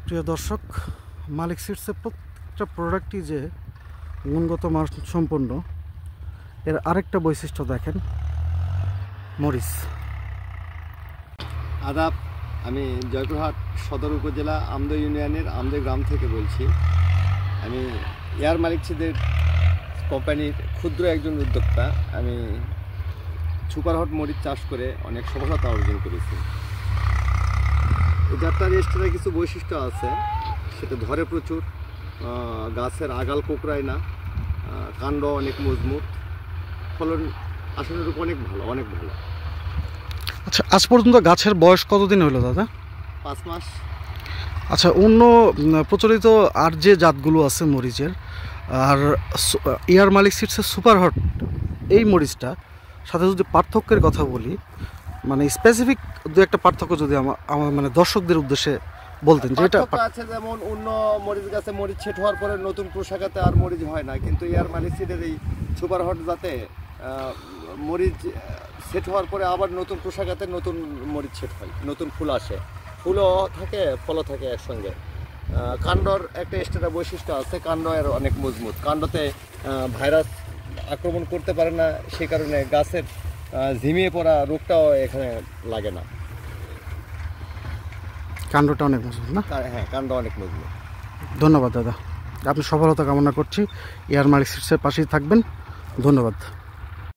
প্রিয় দর্শক, মালিক সিডসের প্রত্যেকটা প্রোডাক্টই যে গুণগত মান সম্পন্ন, এর আরেকটা বৈশিষ্ট্য দেখেন, মরিচ। আদাব, আমি জয়পুরহাট সদর উপজেলা আমদো ইউনিয়নের আমদো গ্রাম থেকে বলছি। আমি এয়ার মালিক সিডের কোম্পানির ক্ষুদ্র একজন উদ্যোক্তা। আমি সুপারহট মরিচ চাষ করে অনেক সফলতা অর্জন করেছি। এই জাতটার এক্সট্রা কিছু বৈশিষ্ট্য আছে, সেটা ধরে প্রচুর, গাছের আগাল কোঁকড়ায় না, কাণ্ড অনেক মজবুত, ফলন আশানুরূপ অনেক ভালো, অনেক ভালো। আচ্ছা, আজ পর্যন্ত গাছের বয়স কতদিন হলো দাদা? 5 মাস। আচ্ছা, অন্য প্রচলিত আর যে জাতগুলো আছে মরিচের, আর এয়ার মালিক সিডসের সুপারহট এই মরিচটা সাথে যদি পার্থক্যের কথা বলি, মানে স্পেসিফিক দু একটা পার্থক্য যদি আমার মানে দর্শকদের উদ্দেশ্যে বলতেন। যেটা আছে, যেমন অন্য মরিচ গাছে মরিচ ছেট হওয়ার পরে নতুন পোশাকাতে আর মরিচ হয় না, কিন্তু এয়ার মালিক সিডের এই সুপারহট জাতে মরিচ সেট হওয়ার পরে আবার নতুন পোশাকাতে নতুন মরিচ সেট হয়, নতুন ফুল আসে, ফুলও থাকে, ফলও থাকে একসঙ্গে। কাণ্ডর একটা এক্সট্রা বৈশিষ্ট্য আছে, কাণ্ড এর অনেক মজবুত, কাণ্ডতে ভাইরাস আক্রমণ করতে পারে না, সেই কারণে গাছের ঝিমিয়ে পড়া রোগটাও এখানে লাগে না। কাণ্ডটা অনেক মজবুত না? হ্যাঁ, কাণ্ড অনেক মজবুত। ধন্যবাদ দাদা, আপনি সফলতা কামনা করছি। এয়ার মালিক সিডসের পাশেই থাকবেন। ধন্যবাদ।